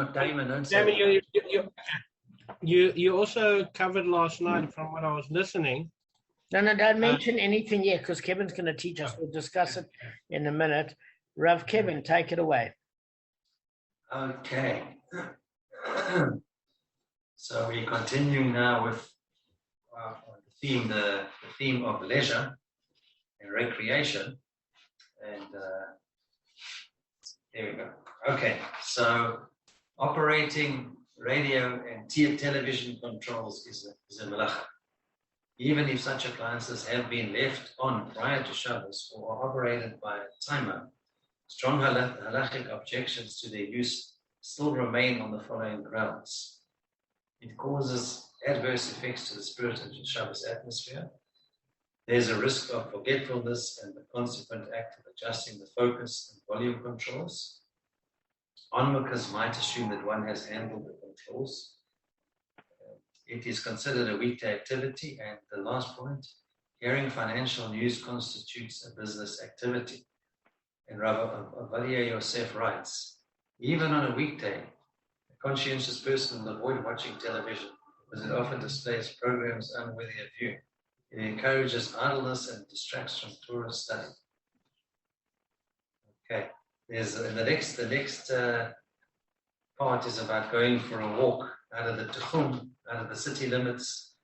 not Damon. Don't say Damon, you also covered last night from what I was listening. No, don't mention anything yet, because Kevin's going to teach us. We'll discuss it in a minute. Rav Kevin, take it away. Okay. So we're continuing now with the theme of leisure and recreation. And there we go. Okay, so operating radio and television controls is a malacha. Even if such appliances have been left on prior to Shabbos or are operated by a timer, strong halachic objections to their use still remain on the following grounds. It causes adverse effects to the spirit of the Shabbos atmosphere. There's a risk of forgetfulness and the consequent act of adjusting the focus and volume controls. Onlookers might assume that one has handled the controls. It is considered a weekday activity. And the last point, hearing financial news constitutes a business activity. And Rav Avalia Yosef writes, even on a weekday, a conscientious person will avoid watching television because it often displays programs unworthy of view. It encourages idleness and distracts from Torah study. Okay, the next part is about going for a walk out of the Tuchum, out of the city limits,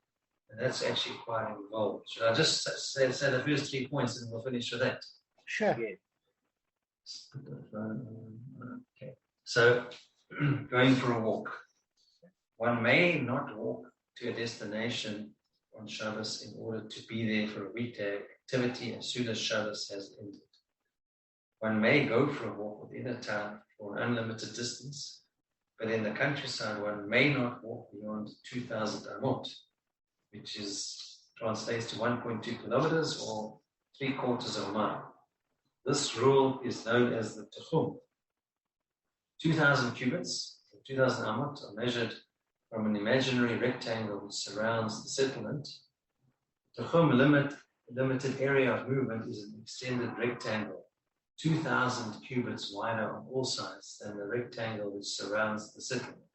and that's actually quite involved. Should I just say the first 3 points and we'll finish with that? Sure. Okay. So, going for a walk. One may not walk to a destination on Shabbos in order to be there for a weekday activity as soon as Shabbos has ended. One may go for a walk within a town for an unlimited distance, but in the countryside one may not walk beyond 2,000 amot, which translates to 1.2 kilometers or 3/4 of a mile. This rule is known as the Tuchum. 2,000 cubits, 2,000 amot, are measured from an imaginary rectangle which surrounds the settlement. Tuchum limited area of movement is an extended rectangle, 2,000 cubits wider on all sides than the rectangle which surrounds the settlement.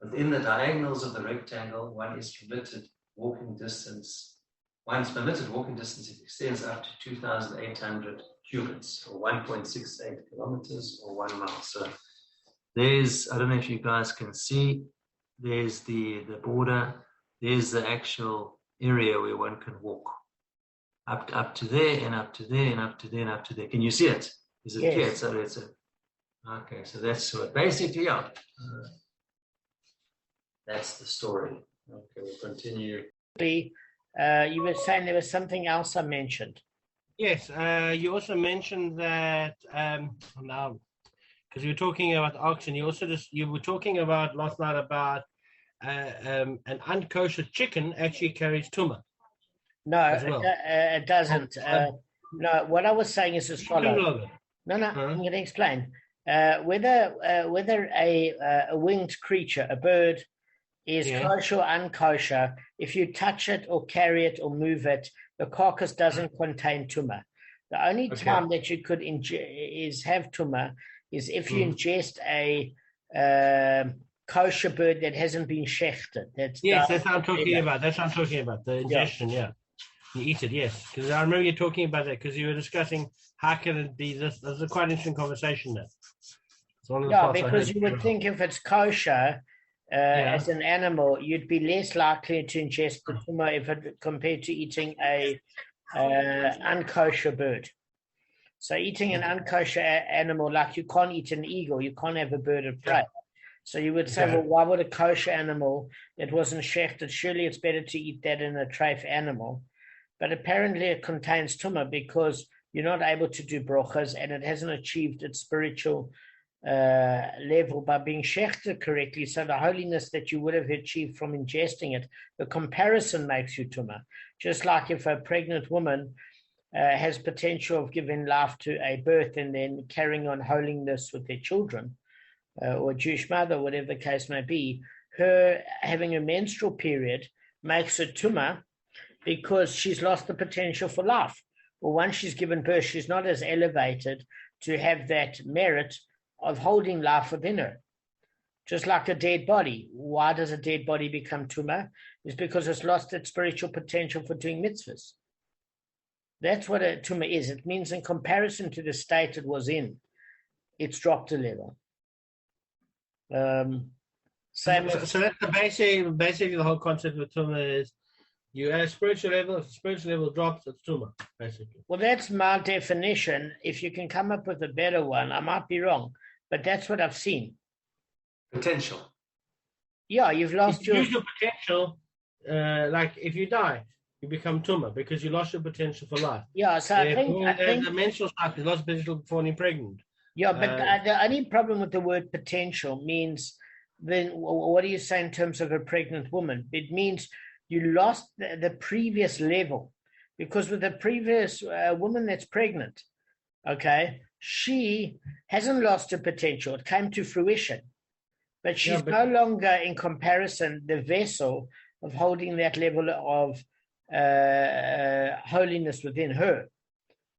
Within the diagonals of the rectangle, one's permitted walking distance if it extends up to 2,800 cubits, or 1.68 kilometers, or 1 mile. So there's, I don't know if you guys can see, there's the border, there's the actual area where one can walk. Up to there, and up to there, and up to there, and up to there. Can you see it? Is it clear? Okay, so that's what basically, yeah. That's the story. Okay, we'll continue. You were saying there was something else I mentioned. Yes, you also mentioned that now, because you were talking about oxen, you were talking about last night about an unkosher chicken actually carries tumah. No, it doesn't. No, what I was saying is as follows. No, I'm going to explain. Whether a winged creature, a bird, is kosher or unkosher, if you touch it or carry it or move it, the carcass doesn't contain tumah. The only time that you could have tumah is if you ingest a kosher bird that hasn't been shechted. That's what I'm talking about. That's what I'm talking about, the ingestion, You eat it, yes. Because I remember you talking about that, because you were discussing how can it be this. There's a quite interesting conversation there. Because you would think if it's kosher, as an animal, you'd be less likely to ingest the tumah compared to eating a unkosher bird. So eating an unkosher animal, like you can't eat an eagle, you can't have a bird of prey. So you would say, well, why would a kosher animal that wasn't shechted, surely it's better to eat that than a treif animal. But apparently it contains tumah because you're not able to do brochas and it hasn't achieved its spiritual level by being shechted correctly. So the holiness that you would have achieved from ingesting it, the comparison makes you tumah. Just like if a pregnant woman has potential of giving life to a birth and then carrying on holiness with their children, or a Jewish mother, whatever the case may be, her having a menstrual period makes her tumah because she's lost the potential for life. Or once she's given birth, she's not as elevated to have that merit of holding life within her. just like a dead body. Why does a dead body become tumah? It's because it's lost its spiritual potential for doing mitzvahs. That's what a tumah is. It means in comparison to the state it was in, it's dropped a level. So that's the basically the whole concept of tumah is you at a spiritual level, if the spiritual level drops, it's tumah, basically. Well, that's my definition. If you can come up with a better one, I might be wrong, but that's what I've seen. Potential. Yeah, you've lost your potential. Like if you die, you become tumah because you lost your potential for life. Yeah, so I think the menstrual cycle, you lost potential for falling pregnant. Yeah, but the only problem with the word potential means then what do you say in terms of a pregnant woman? It means you lost the previous level, because with the previous woman that's pregnant, okay, she hasn't lost her potential. It came to fruition, but she's no longer, in comparison, the vessel of holding that level of holiness within her.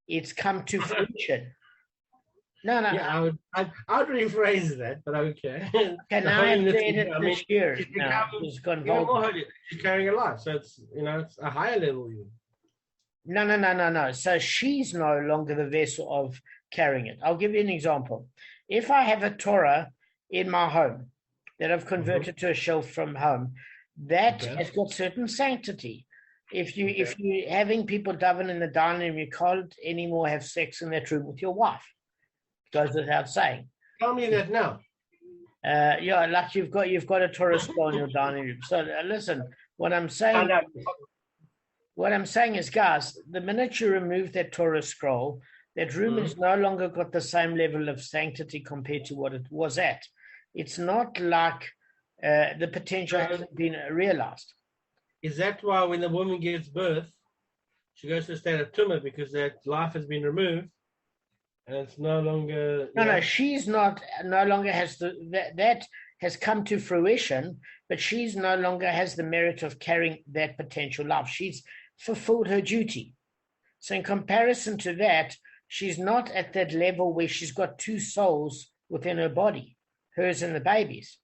It's come to fruition. No. Yeah, I would rephrase that, but okay. Okay, now I've read it this year. She's gone holy. She's carrying a life, so it's it's a higher level even. No. So she's no longer the vessel of carrying it. I'll give you an example. If I have a Torah in my home that I've converted to a shelf from home, that has got certain sanctity. If you're having people daven in the dining room, you can't anymore have sex in that room with your wife. Goes without saying. Tell me that now. Yeah, like you've got a Torah scroll in your dining room. So listen, what I'm saying is, guys, the minute you remove that Torah scroll, that room has no longer got the same level of sanctity compared to what it was at. It's not like the potential hasn't been realized. Is that why when the woman gives birth, she goes to a state of tumah because that life has been removed? And it's no longer. No, she's not. No longer has that has come to fruition, but she's no longer has the merit of carrying that potential life. She's fulfilled her duty. So, in comparison to that, she's not at that level where she's got two souls within her body, hers and the baby's.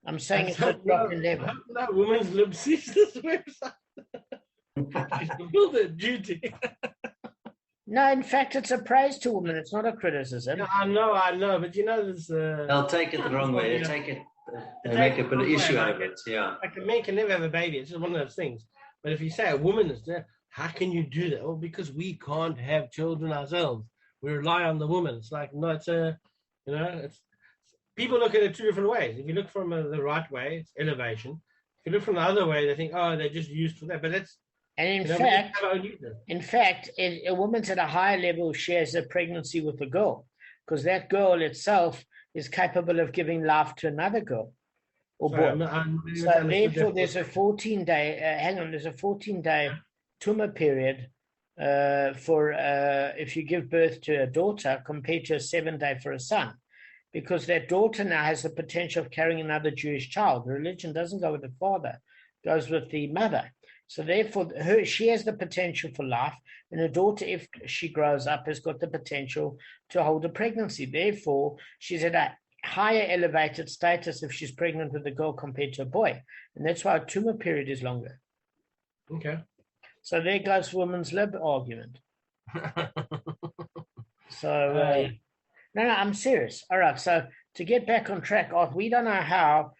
I'm saying it's a drop in level. That woman's lib sees this website. She's fulfilled her duty. No, in fact, it's a praise to women. It's not a criticism. No, I know, but there's... They'll take it the wrong way. They take it... They make a bit of issue out of it, yeah. Like a man can never have a baby. It's just one of those things. But if you say a woman is there, how can you do that? Well, because we can't have children ourselves. We rely on the woman. It's like, no, it's it's... People look at it two different ways. If you look from the right way, it's elevation. If you look from the other way, they think, oh, they're just used for that. But that's... And in fact, a woman's at a higher level shares a pregnancy with a girl, because that girl itself is capable of giving life to another girl or boy. So therefore, there's a 14-day. There's a 14-day tumah period for if you give birth to a daughter compared to a 7-day for a son, because that daughter now has the potential of carrying another Jewish child. The religion doesn't go with the father; it goes with the mother. So therefore, she has the potential for life, and her daughter, if she grows up, has got the potential to hold a pregnancy. Therefore, she's at a higher elevated status if she's pregnant with a girl compared to a boy. And that's why a tumah period is longer. Okay. So there goes women's lib argument. So, no, I'm serious. All right, so to get back on track, we don't know how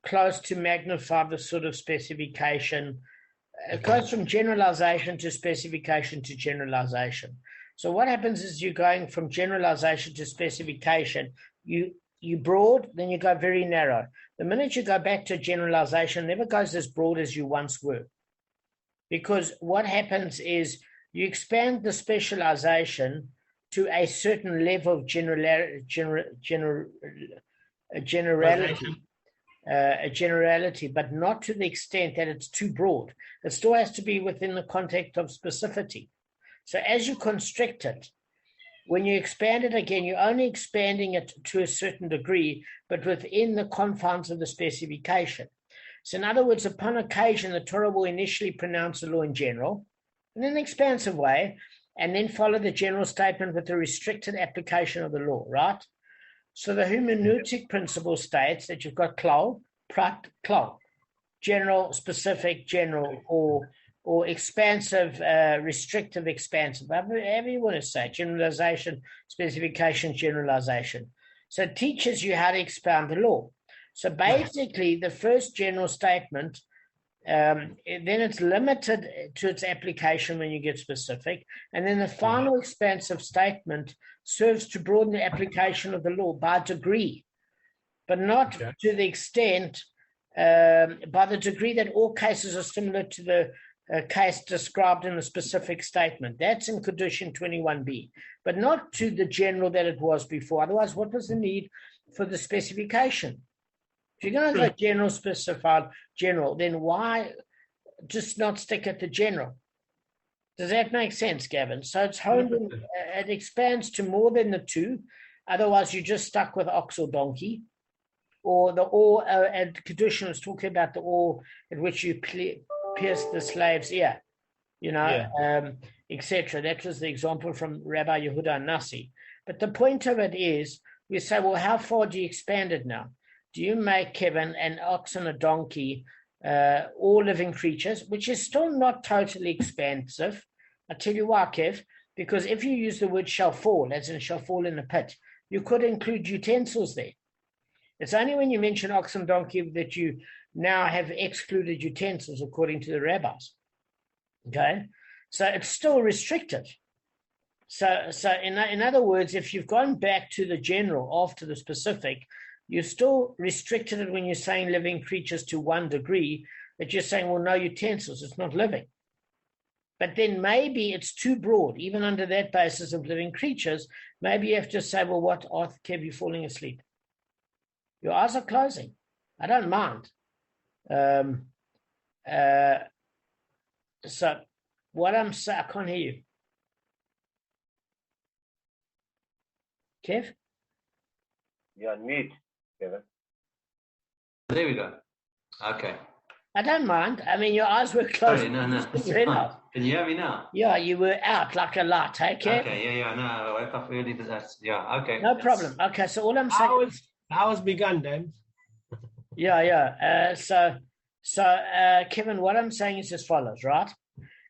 close to magnify the sort of specification. It goes from generalization to specification to generalization. So what happens is you're going from generalization to specification. You broad, then you go very narrow. The minute you go back to generalization, it never goes as broad as you once were. Because what happens is you expand the specialization to a certain level of generality. A generality, but not to the extent that it's too broad. It still has to be within the context of specificity. So as you constrict it, when you expand it again, you're only expanding it to a certain degree, but within the confines of the specification. So in other words, upon occasion, the Torah will initially pronounce the law in general, in an expansive way, and then follow the general statement with a restricted application of the law, right? So the hermeneutic principle states that you've got klal, prat, klal, general, specific, general, or expansive, restrictive, expansive, however you want to say, generalization, specification, generalization. So it teaches you how to expound the law. So basically, the first general statement, then it's limited to its application when you get specific. And then the final expansive statement serves to broaden the application of the law by degree, but not to the extent, by the degree that all cases are similar to the case described in the specific statement. That's in Kedushin 21b, but not to the general that it was before. Otherwise, what was the need for the specification? If you're going to go general, specified, general, then why just not stick at the general? Does that make sense, Gavin? So it's honed in, it expands to more than the two. Otherwise, you're just stuck with ox or donkey. Or the or, and Kedushin was talking about the or at which you pierce the slave's ear, etc. That was the example from Rabbi Yehuda Nasi. But the point of it is, we say, well, how far do you expand it now? Do you make, Kevin, an ox and a donkey all living creatures, which is still not totally expansive? I'll tell you why, Kev, because if you use the word shall fall, as in shall fall in a pit, you could include utensils there. It's only when you mention ox and donkey that you now have excluded utensils, according to the rabbis. Okay? So it's still restricted. So in other words, if you've gone back to the general after the specific, you're still restricted it when you're saying living creatures to one degree, that you're saying, well, no utensils, it's not living. But then maybe it's too broad, even under that basis of living creatures. Maybe you have to say, well, what, Arthur, Kev, you falling asleep? Your eyes are closing. I don't mind. So what I'm saying, I can't hear you. Kev? You're on mute, Kevin. There we go. Okay. I don't mind. I mean, your eyes were closed. Sorry, no. Can you hear me now? Yeah, you were out like a light, hey, Kev? Okay, no, I woke up early. Yeah, okay. No problem. Okay, so all I'm saying... How has begun, Dan? Yeah. So, Kevin, what I'm saying is as follows, right?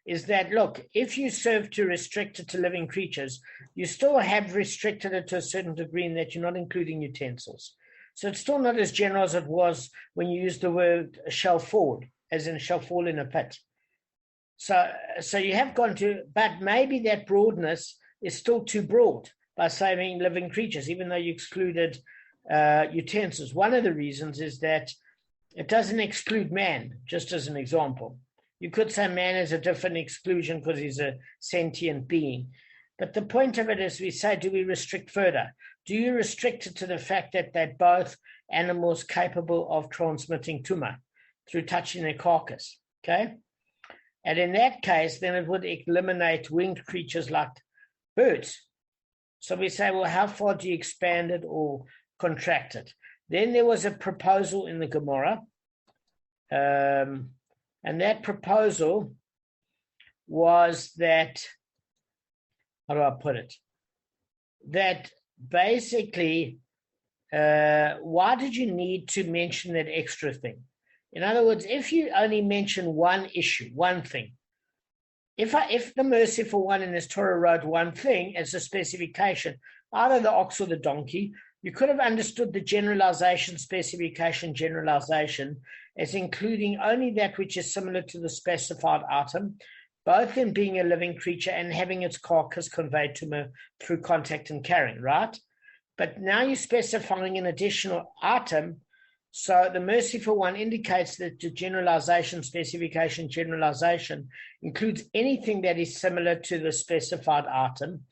Is that, look, if you serve to restrict it to living creatures, you still have restricted it to a certain degree in that you're not including utensils. So it's still not as general as it was when you use the word shall fall, as in shall fall in a pit. So you have gone to, but maybe that broadness is still too broad by saying living creatures, even though you excluded utensils. One of the reasons is that it doesn't exclude man, just as an example. You could say man is a different exclusion because he's a sentient being. But the point of it is, we say, do we restrict further? Do you restrict it to the fact that they're both animals capable of transmitting tumah through touching their carcass? Okay? And in that case, then it would eliminate winged creatures like birds. So we say, well, how far do you expand it or contract it? Then there was a proposal in the Gemara, and that proposal was that, how do I put it? That basically, why did you need to mention that extra thing? In other words, if you only mention one issue, one thing, if the merciful one in this Torah wrote one thing as a specification, either the ox or the donkey, you could have understood the generalization, specification, generalization as including only that which is similar to the specified item, both in being a living creature and having its carcass conveyed to me through contact and carrying, right? But now you're specifying an additional item. So the merciful one indicates that the generalization, specification, generalization includes anything that is similar to the specified item,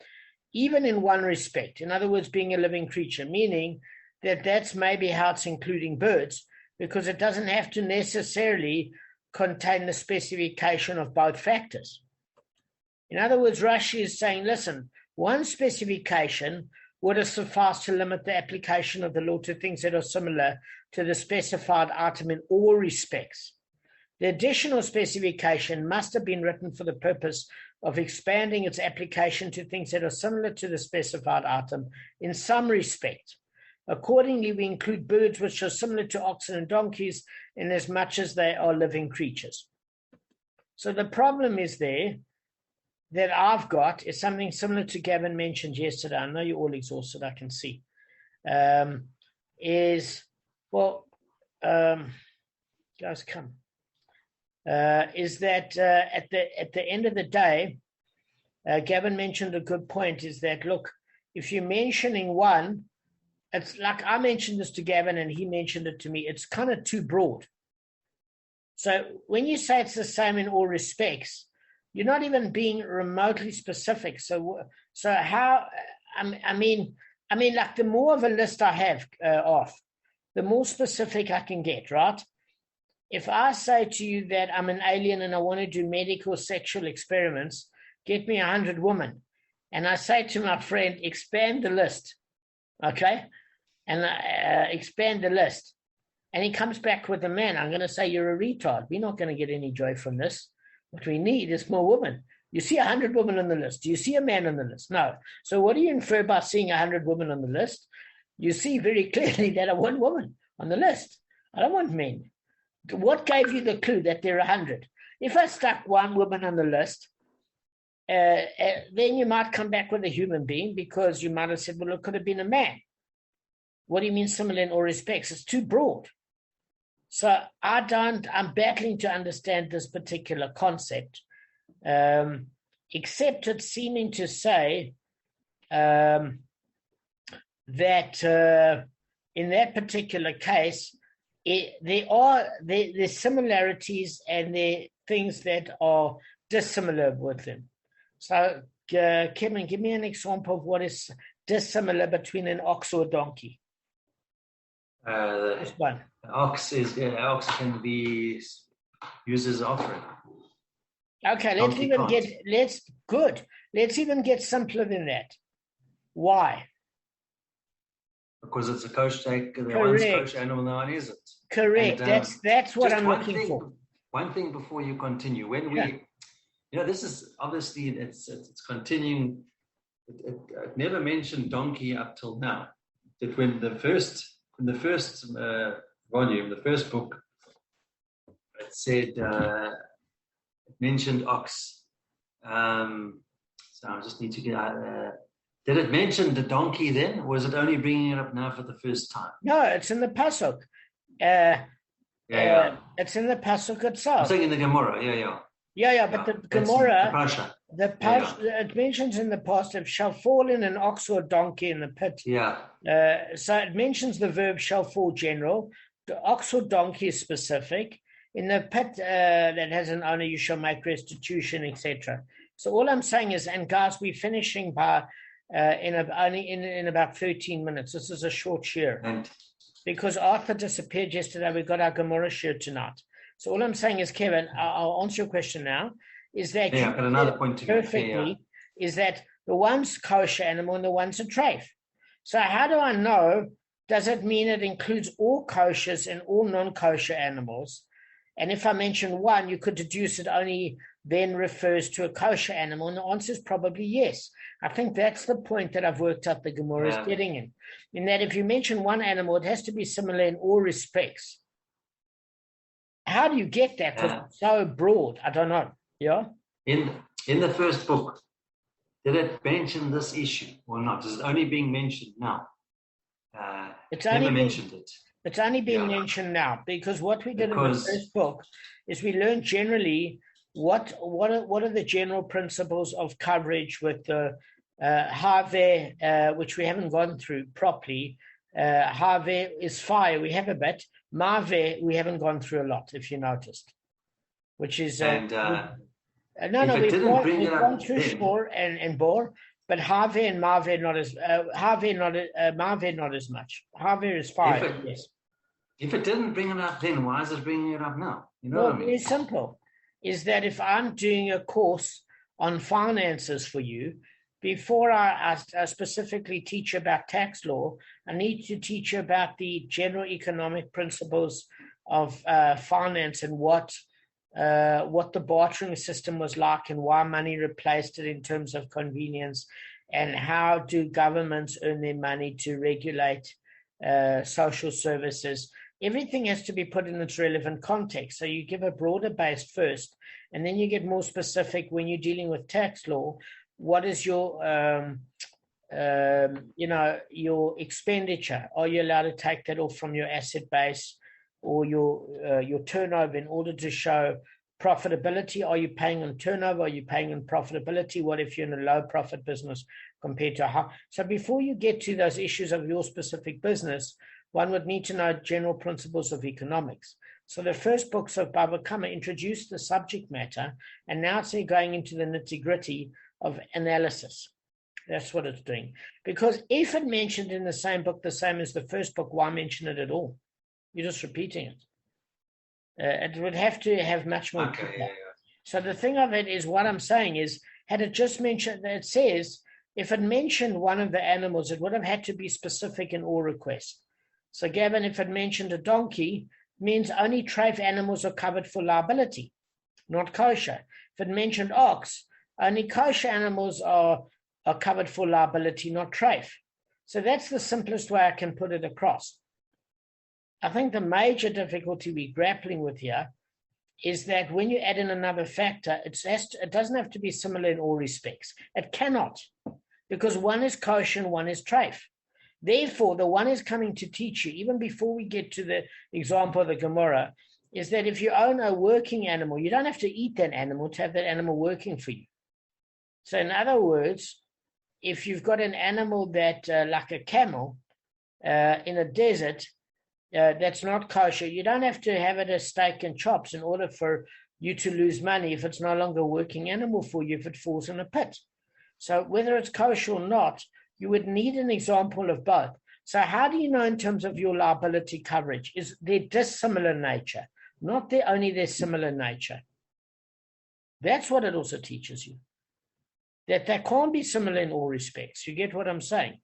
even in one respect. In other words, being a living creature, meaning that that's maybe how it's including birds, because it doesn't have to necessarily contain the specification of both factors. In other words, Rashi is saying, listen, one specification would have sufficed to limit the application of the law to things that are similar to the specified item in all respects. The additional specification must have been written for the purpose of expanding its application to things that are similar to the specified item in some respect. Accordingly, we include birds which are similar to oxen and donkeys in as much as they are living creatures. So the problem is there that I've got is something similar to Gavin mentioned yesterday. I know you're all exhausted, I can see. Guys, come. Is that at the end of the day, Gavin mentioned a good point, is that, look, if you're mentioning one, it's like I mentioned this to Gavin and he mentioned it to me, it's kind of too broad. So when you say it's the same in all respects, you're not even being remotely specific. So how, I mean, like the more of a list I have off, the more specific I can get, right? If I say to you that I'm an alien and I want to do medical sexual experiments, get me 100 women. And I say to my friend, expand the list, okay? And expand the list. And he comes back with a man. I'm going to say, you're a retard. We're not going to get any joy from this. What we need is more women. You see 100 women on the list. Do you see a man on the list? No. So what do you infer by seeing 100 women on the list? You see very clearly that I want women on the list. I don't want men. What gave you the clue that there are 100? If I stuck one woman on the list, then you might come back with a human being because you might have said, well, it could have been a man. What do you mean similar in all respects? It's too broad. So I'm battling to understand this particular concept, except it's seeming to say that in that particular case, there's similarities and there are things that are dissimilar with them. So, Kevin, give me an example of what is dissimilar between an ox or a donkey. This one. Ox can be used as an offering. Okay, let's even get simpler than that. Why? Because it's a kosher, one's kosher animal, no one isn't. Correct. And, that's what I'm looking for. One thing before you continue, when we, this is obviously it's continuing. It never mentioned donkey up till now. That when the first volume, the first book, it said it mentioned ox. So I just need to get out. Did it mention the donkey then, or was it only bringing it up now for the first time? No, it's in the pasuk. It's in the pasuk itself. I'm saying in the Gemara, but the Gemara, it mentions in the past, if shall fall in an ox or a donkey in the pit. So it mentions the verb shall fall general. The ox or donkey is specific. In the pit that has an owner, you shall make restitution, etc. So all I'm saying is, and guys, we're finishing by in about 13 minutes. This is a short share. Because Arthur disappeared yesterday, we got our Gemara share tonight. So all I'm saying is, Kevin, I'll answer your question now, is that but another point to perfectly is that the one's kosher animal and the one's a treif. So how do I know? Does it mean it includes all koshers and all non-kosher animals? And if I mention one, you could deduce it only then refers to a kosher animal. And the answer is probably yes. I think that's the point that I've worked out the Gemara is getting in that if you mention one animal, it has to be similar in all respects. How do you get that? Because it's so broad. I don't know. Yeah. In the first book, did it mention this issue or not? Is it only being mentioned now? It's never only mentioned it. It's only being mentioned now because what we did in the first book is we learned generally what are the general principles of coverage with the Have, which we haven't gone through properly. Have is fire. We have a bit. Mave, we haven't gone through a lot, if you noticed. Which is we've gone through Shor and Bor, but Have and Mave not as Mave not as much. Have is fire. Yes. If it didn't bring it up then, why is it bringing it up now? You know what I mean? It's simple. Is that if I'm doing a course on finances for you, before I specifically teach about tax law, I need to teach you about the general economic principles of finance and what the bartering system was like and why money replaced it in terms of convenience, and how do governments earn their money to regulate social services. Everything has to be put in its relevant context. So you give a broader base first, and then you get more specific when you're dealing with tax law. What is your, your expenditure? Are you allowed to take that off from your asset base or your turnover in order to show profitability? Are you paying on turnover? Are you paying on profitability? What if you're in a low profit business compared to a high? So before you get to those issues of your specific business, one would need to know general principles of economics. So the first books of Bava Kamma introduced the subject matter, and now it's going into the nitty-gritty of analysis. That's what it's doing. Because if it mentioned in the same book the same as the first book, why mention it at all? You're just repeating it. It would have to have much more. Okay, yeah. So the thing of it is, what I'm saying is, had it just mentioned, it says, if it mentioned one of the animals, it would have had to be specific in all requests. So Gavin, if it mentioned a donkey, means only treif animals are covered for liability, not kosher. If it mentioned ox, only kosher animals are covered for liability, not treif. So that's the simplest way I can put it across. I think the major difficulty we're grappling with here is that when you add in another factor, it doesn't have to be similar in all respects. It cannot, because one is kosher and one is treif. Therefore, the one is coming to teach you, even before we get to the example of the Gemara, is that if you own a working animal, you don't have to eat that animal to have that animal working for you. So in other words, if you've got an animal that, like a camel, in a desert, that's not kosher, you don't have to have it as steak and chops in order for you to lose money if it's no longer a working animal for you, if it falls in a pit. So whether it's kosher or not, you would need an example of both. So how do you know in terms of your liability coverage? Is their dissimilar nature, not only their similar nature. That's what it also teaches you. That they can't be similar in all respects. You get what I'm saying?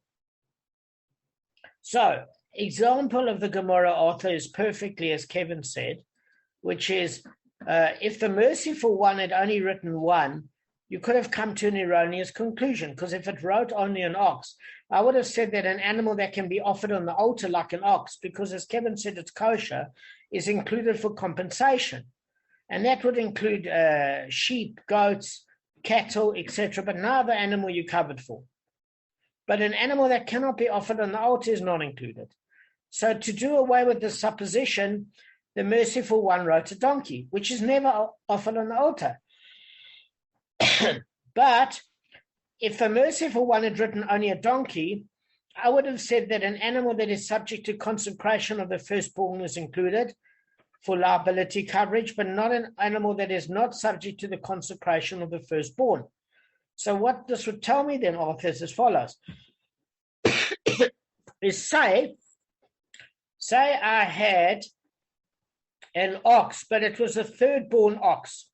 So, example of the Gemara author is perfectly as Kevin said, which is if the merciful one had only written one, you could have come to an erroneous conclusion, because if it wrote only an ox, I would have said that an animal that can be offered on the altar like an ox, because as Kevin said, it's kosher, is included for compensation. And that would include sheep, goats, cattle, etc., but no other animal you covered for. But an animal that cannot be offered on the altar is not included. So to do away with the supposition, the merciful one wrote a donkey, which is never offered on the altar. But if the merciful one had written only a donkey, I would have said that an animal that is subject to consecration of the firstborn is included for liability coverage, but not an animal that is not subject to the consecration of the firstborn. So what this would tell me then, Arthur, is as follows. is say I had an ox, but it was a third-born ox,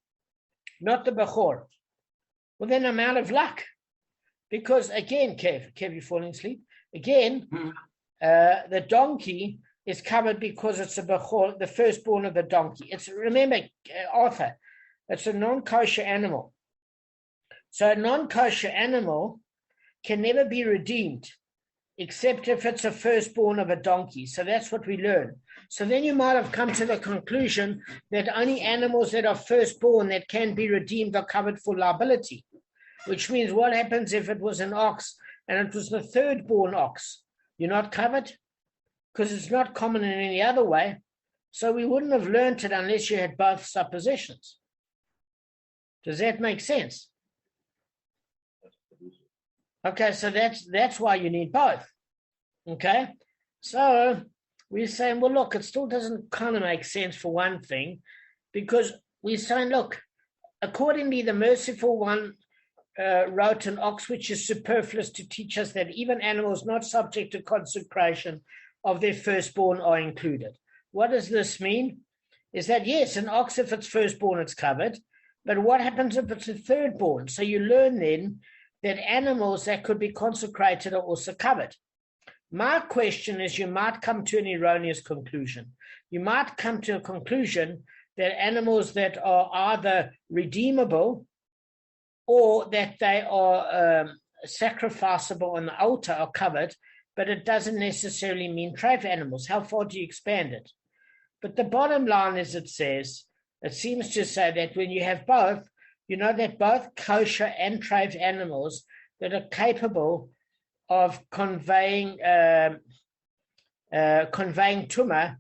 not the Bechor. Well, then I'm out of luck. Because again, Kev, you're falling asleep. Again, the donkey is covered because it's a Bechor, the firstborn of the donkey. Remember, Arthur, it's a non-kosher animal. So a non-kosher animal can never be redeemed, except if it's a firstborn of a donkey. So that's what we learn. So then you might have come to the conclusion that only animals that are firstborn that can be redeemed are covered for liability, which means what happens if it was an ox and it was the third-born ox? You're not covered because it's not common in any other way. So we wouldn't have learned it unless you had both suppositions. Does that make sense? Okay, so that's why you need both. Okay, so we're saying, well, look, it still doesn't kind of make sense for one thing, because we're saying, look, accordingly, the merciful one wrote an ox, which is superfluous to teach us that even animals not subject to consecration of their firstborn are included. What does this mean? Is that, yes, an ox, if it's firstborn, it's covered, but what happens if it's a thirdborn? So you learn then that animals that could be consecrated are also covered. My question is, you might come to an erroneous conclusion. You might come to a conclusion that animals that are either redeemable or that they are sacrificable on the altar are covered, but it doesn't necessarily mean treif animals. How far do you expand it? But the bottom line is it seems to say that when you have both, you know that both kosher and treif animals that are capable of conveying tumah,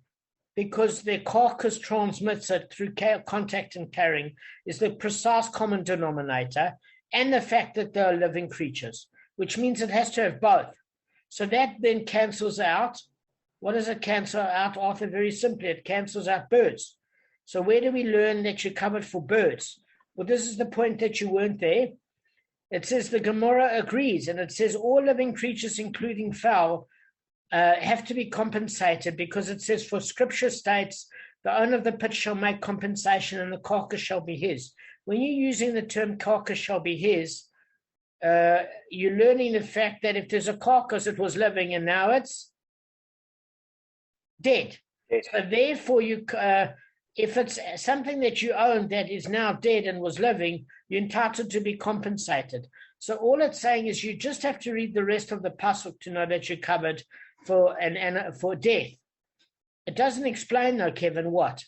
because their carcass transmits it through contact and carrying, is the precise common denominator, and the fact that they are living creatures, which means it has to have both. So that then cancels out. What does it cancel out, Arthur? Very simply, it cancels out birds. So where do we learn that you're covered for birds? Well, this is the point that you weren't there. It says the Gemara agrees, and it says all living creatures, including fowl, have to be compensated, because it says, for scripture states, the owner of the pit shall make compensation and the carcass shall be his. When you're using the term carcass shall be his, you're learning the fact that if there's a carcass, it was living and now it's dead. So therefore, if it's something that you own that is now dead and was living, you're entitled to be compensated. So all it's saying is you just have to read the rest of the pasuk to know that you're covered for death. It doesn't explain though, Kevin, what?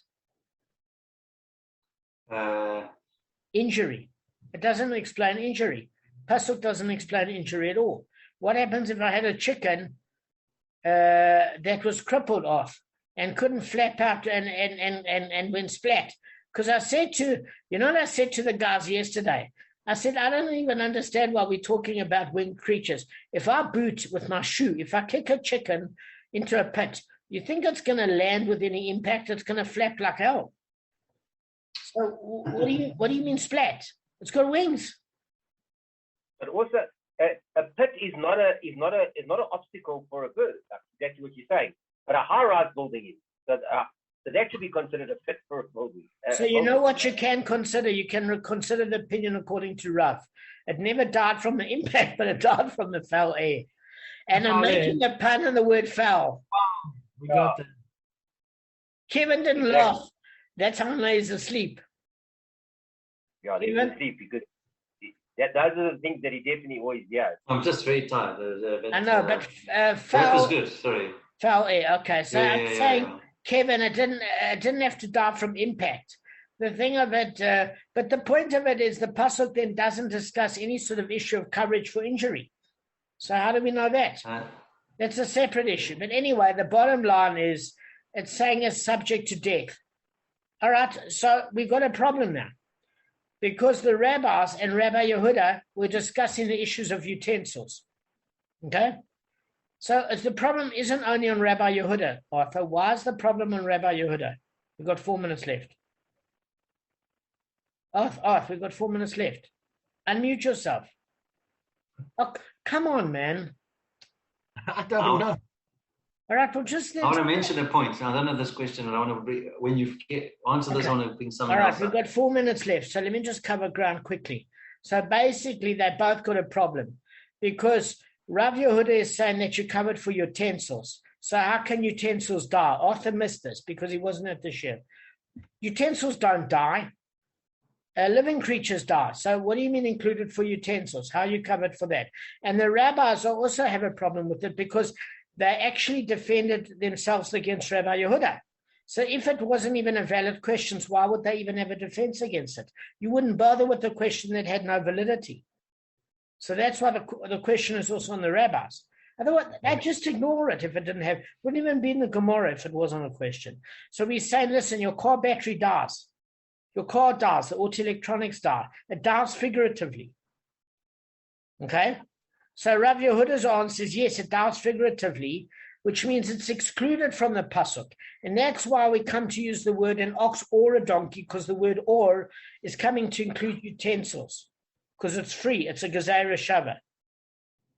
Injury. It doesn't explain injury. Pasuk doesn't explain injury at all. What happens if I had a chicken that was crippled off and couldn't flap out and went splat? Because I said to the guys yesterday, I said, I don't even understand why we're talking about winged creatures. If I boot with my shoe, if I kick a chicken into a pit, you think it's going to land with any impact? It's going to flap like hell. So what do you mean splat? It's got wings. But also, a pit is not an obstacle for a bird. That's exactly what you're saying. But a high-rise building is. So that should be considered a pit for a building. So you know what you can consider? You can consider the opinion according to Rav. It never died from the impact, but it died from the foul air. And I'm making a pun on the word foul. Oh, we got that. Kevin didn't laugh. That's how he's asleep. Yeah, he's asleep because those are the things that he definitely always does. I'm just very tired. I know, but foul. That was good. Sorry. Foul air. Okay, so I'm saying, Kevin, it didn't have to die from impact. The thing of it, but the point of it is the pasuk then doesn't discuss any sort of issue of coverage for injury. So how do we know that? That's a separate issue. But anyway, the bottom line is it's saying it's subject to death. All right, so we've got a problem now, because the rabbis and Rabbi Yehuda were discussing the issues of utensils. Okay? So the problem isn't only on Rabbi Yehuda, Arthur. Why is the problem on Rabbi Yehuda? We've got 4 minutes left. Arthur, we've got 4 minutes left. Unmute yourself. Oh, come on, man. I don't know. All right, well, just... I want to mention a point. I don't know this question, and I want to when you answer this, I want to bring something else. All right, we've got 4 minutes left, so let me just cover ground quickly. So basically, they both got a problem, because Rav Yehuda is saying that you're covered for utensils. So how can utensils die? Arthur missed this because he wasn't at the ship. Utensils don't die. Living creatures die. So what do you mean included for utensils? How are you covered for that? And the rabbis also have a problem with it, because they actually defended themselves against Rabbi Yehuda. So if it wasn't even a valid question, why would they even have a defense against it? You wouldn't bother with a question that had no validity. So that's why the question is also on the rabbis. Otherwise, they'd just ignore it if it wouldn't even be in the Gemara if it wasn't a question. So we say, listen, your car battery dies. Your car dies, the auto electronics die. It dies figuratively. Okay? So Rav Yehuda's answer is yes, it dies figuratively, which means it's excluded from the pasuk. And that's why we come to use the word an ox or a donkey, because the word or is coming to include utensils, because it's free. It's a gezerah shava.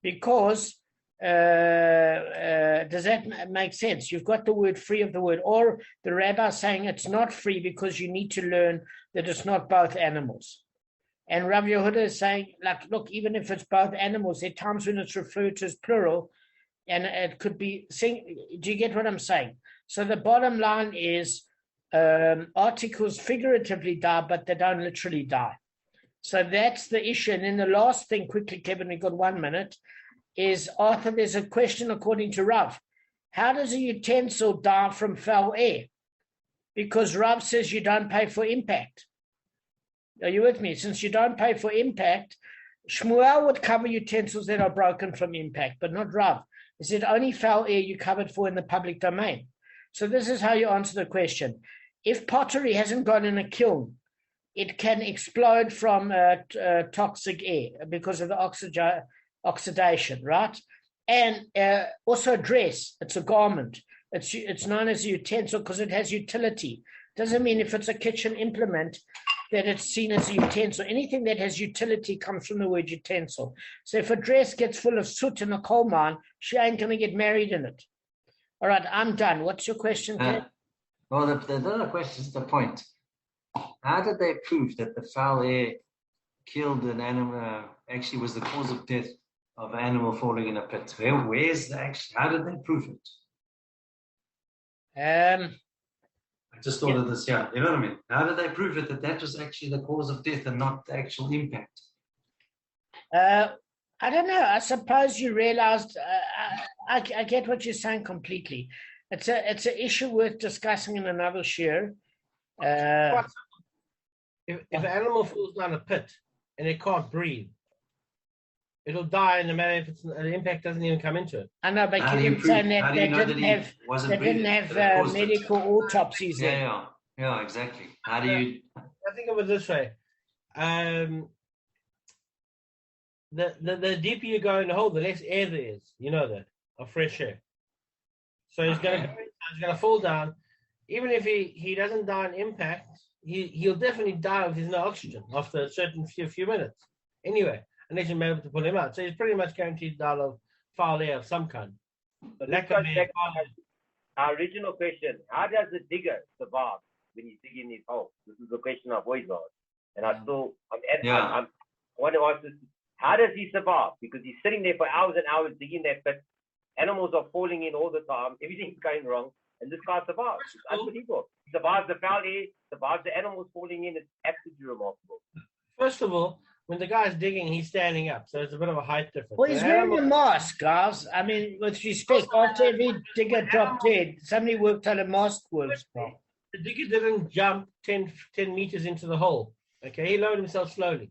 Because, does that make sense? You've got the word free of the word or. The rabbi saying it's not free because you need to learn that it's not both animals. And Rav Yehuda is saying, like, look, even if it's both animals, there are times when it's referred to as plural, and it could be, do you get what I'm saying? So the bottom line is articles figuratively die, but they don't literally die. So that's the issue. And then the last thing, quickly, Kevin, we've got 1 minute, is, Arthur, there's a question according to Rav. How does a utensil die from foul air? Because Rav says you don't pay for impact. Are you with me? Since you don't pay for impact, Shmuel would cover utensils that are broken from impact, but not Rav. He said only foul air you covered for in the public domain. So this is how you answer the question. If pottery hasn't gone in a kiln, it can explode from toxic air because of the oxidation, right? And also a dress, it's a garment. It's known as a utensil because it has utility. Doesn't mean if it's a kitchen implement that it's seen as a utensil. Anything that has utility comes from the word utensil. So if a dress gets full of soot in a coal mine, she ain't going to get married in it. All right, I'm done. What's your question, Ken? Well, the other question is the point. How did they prove that the foul air killed an animal, actually was the cause of death of an animal falling in a pit? Where's the action? How did they prove it? I just thought of this, you know what I mean? How did they prove it that was actually the cause of death and not the actual impact? I don't know. I suppose you realized, I get what you're saying completely. It's an issue worth discussing in another share. If an animal falls down a pit and it can't breathe, it'll die no matter if the impact doesn't even come into it. I know, but you keep saying that they didn't have medical autopsies there. Yeah, exactly. How do you... I think of it this way. The deeper you go in the hole, the less air there is. You know that, of fresh air. So he's going to fall down. Even if he doesn't die on impact, he'll definitely die if there's no oxygen after a certain few minutes. Anyway, unless you're able to pull him out. So he's pretty much guaranteed to die of foul air of some kind. But our original question, how does the digger survive when he's digging his hole? This is the question I've always asked. And I want to ask this, how does he survive? Because he's sitting there for hours and hours digging that pit. Animals are falling in all the time. Everything's going wrong. And this guy survives. It's unbelievable. He survives the foul air, survives the animals falling in. It's absolutely remarkable. First of all, when the guy's digging, he's standing up. So it's a bit of a height difference. Well, he's wearing a mask, guys. I mean, with respect, after every digger dropped dead, somebody worked out a mask works. The digger didn't jump 10 meters into the hole. Okay, he lowered himself slowly.